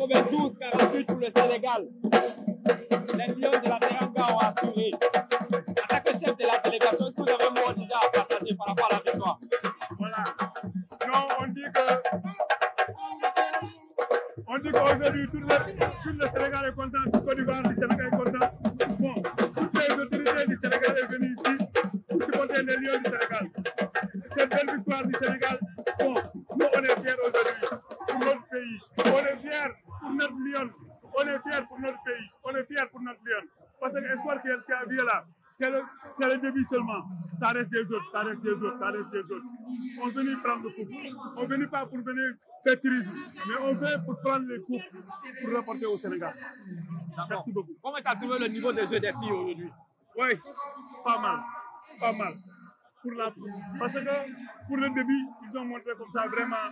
92-48 pour le Sénégal. Les Lions de la Teranga ont assuré. En tant que chef de la délégation, est-ce que vous avez un mot déjà à partager par rapport à la victoire? Voilà. Non, on dit qu'aujourd'hui, tout le Sénégal est content, tout le Côte d'Ivoire du Sénégal est content. Bon, toutes les autorités du Sénégal sont venues ici pour supporter les Lions du Sénégal. Cette belle victoire du Sénégal, bon, nous on est fiers aujourd'hui pour notre pays. On est fiers pour notre Lion. On est fiers pour notre pays. On est fiers pour notre Lion. Parce que l'espoir qui a vu là, c'est le début seulement. Ça reste des autres, ça reste des autres, ça reste des autres. On est venu prendre le coupe. On ne venu pas pour venir faire tourisme, mais on vient pour prendre les coupes pour rapporter au Sénégal. Merci beaucoup. Comment tu as trouvé le niveau de jeu des filles aujourd'hui? Oui, pas mal. Pas mal. Parce que pour le début, ils ont montré comme ça vraiment,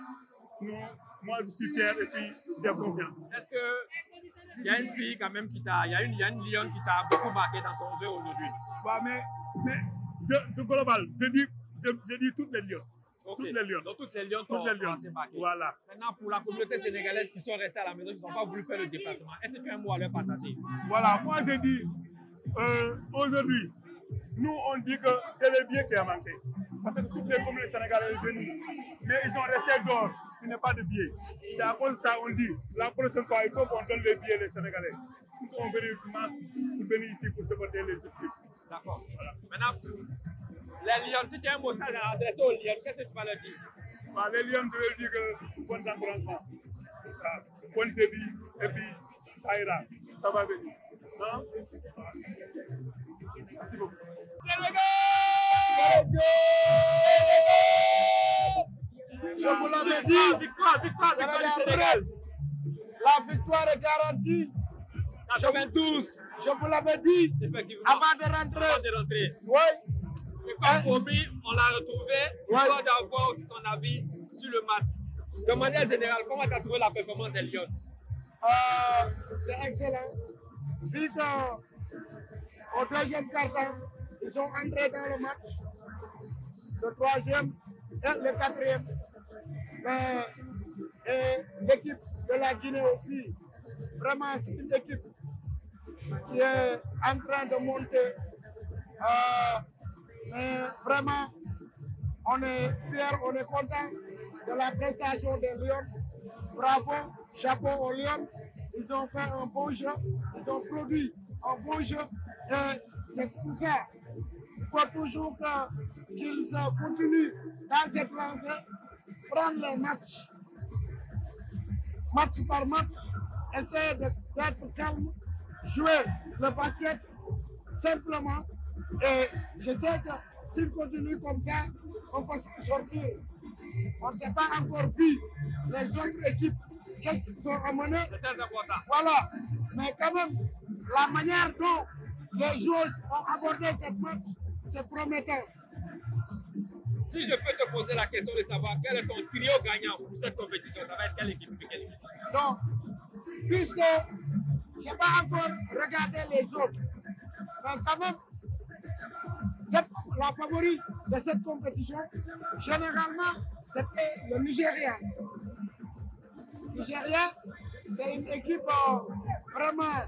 moi je suis fier et puis j'ai confiance. Est-ce qu'il y a une fille quand même il y a une lionne qui t'a beaucoup marqué dans son jeu aujourd'hui? Bah, mais je global, je dis toutes les lions. Okay. Toutes les lions. Donc toutes les lions t'ont assez marqué. Voilà. Maintenant, pour la communauté sénégalaise qui sont restés à la maison, qui n'ont pas voulu faire le déplacement, est-ce que tu as un mot à leur partager? Voilà, moi je dis, aujourd'hui, nous on dit que c'est le billet qui a manqué. Parce que toutes les communautés sénégalaises sont venues, mais ils sont restés dehors. Il n'y a pas de billets. C'est à cause de ça qu'on dit, la prochaine fois, il faut qu'on donne les billets les Sénégalais. Ils sont venus masse pour venir ici pour supporter les équipes. D'accord. Voilà. Maintenant, les Lions, si tu as un message à adresser aux Lions, qu'est-ce que tu vas leur dire? Bah, les Lions, je vais dire que bon encouragement, bon débit, et puis ça ira, ça va venir. Non? Merci beaucoup. Je vous l'avais dit, victoire du Sénégal. La victoire est garantie. 92. Je vous l'avais dit, effectivement, avant de rentrer. Oui. Et comme promis, on l'a retrouvé. Il va d'avoir son avis sur le match. De manière générale, comment tu as trouvé la performance des Lions? C'est excellent. Vu qu'au deuxième quart-temps, ils sont entrés dans le match. Le troisième et le quatrième. Et l'équipe de la Guinée aussi. Vraiment, c'est une équipe qui est en train de monter. Mais vraiment, on est fiers, on est content de la prestation des Lions. Bravo, chapeau aux Lions. Ils ont fait un bon jeu, ils ont produit un bon jeu. Et c'est comme ça. Il faut toujours qu'ils continuent dans cette lancée, prendre les matchs, match par match, essayer d'être calme, jouer le basket simplement. Et je sais que s'ils continuent comme ça, on peut s'en sortir. On ne s'est pas encore vu les autres équipes qu'est-ce qu'ils ont amené. C'est très important. Voilà. Mais quand même, la manière dont les joueurs ont abordé cette match, c'est prometteur. Si je peux te poser la question de savoir quel est ton trio gagnant pour cette compétition, ça va être quelle équipe? Donc, puisque je n'ai pas encore regardé les autres, mais quand même, la favorite de cette compétition, généralement, c'était le Nigeria. Nigeria, c'est une équipe vraiment,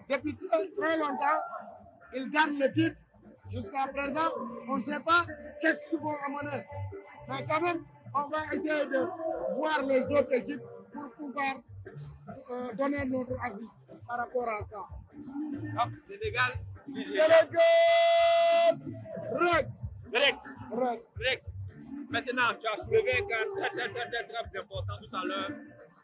depuis très longtemps, ils gagnent le titre. Jusqu'à présent, on ne sait pas qu'est-ce qu'ils vont amener. Mais quand même, on va essayer de voir les autres équipes pour pouvoir donner notre avis par rapport à ça. Donc, Sénégal, Sénégal, Rek. Maintenant, tu as soulevé un cas très important tout à l'heure,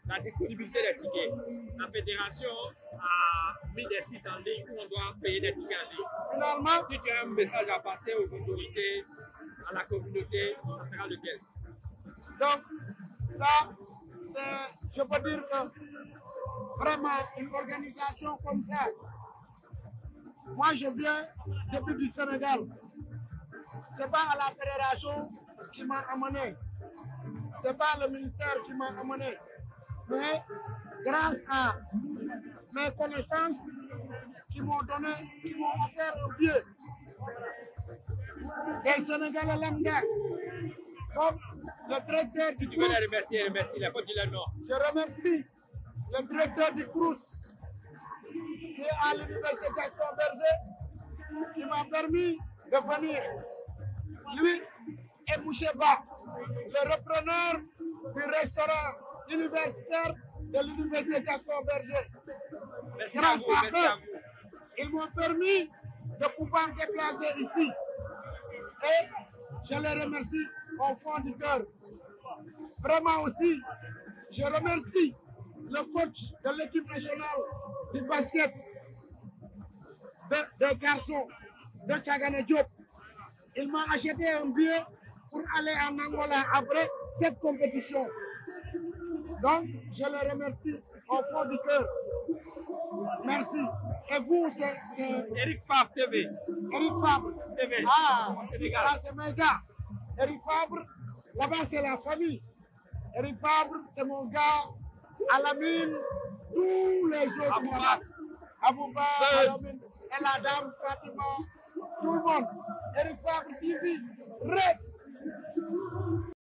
la disponibilité des tickets. La fédération a mis des sites en ligne où on doit payer des tickets en ligne. Finalement, si tu as un message à passer aux autorités, à la communauté, ça sera lequel? Donc, ça, c'est, je peux dire que vraiment une organisation comme ça, moi je viens depuis du Sénégal. C'est pas à la fédération qui m'a amené, c'est pas le ministère qui m'a amené, mais grâce à mes connaissances qui m'ont donné, qui m'ont offert un billet. Les Sénégalais lambda, comme le directeur du groupe. Remercie, il faut dire le nom. Je remercie le directeur du CROUS, qui est à l'université Gaston Berger, qui m'a permis de venir. Lui et Moucheba, le repreneur du restaurant universitaire de l'université Gaston Berger. Merci à vous, merci à vous. Ils m'ont permis de pouvoir déplacer ici. Et je les remercie au fond du cœur. Vraiment aussi, je remercie le coach de l'équipe nationale du basket des garçons de Sagana Diop. Il m'a acheté un billet pour aller en Angola après cette compétition. Donc, je les remercie au fond du cœur. Merci. Et vous, c'est Eric Fabre TV. Eric Fabre. TV. Ah, Sénégal. ça c'est mes gars. Eric Fabre, là-bas c'est la famille. Eric Fabre, c'est mon gars. Alamine, tous les autres là-bas. Abouba, Alamine, et la dame Fatima, tout le monde. Eric Fabre, TV, Red.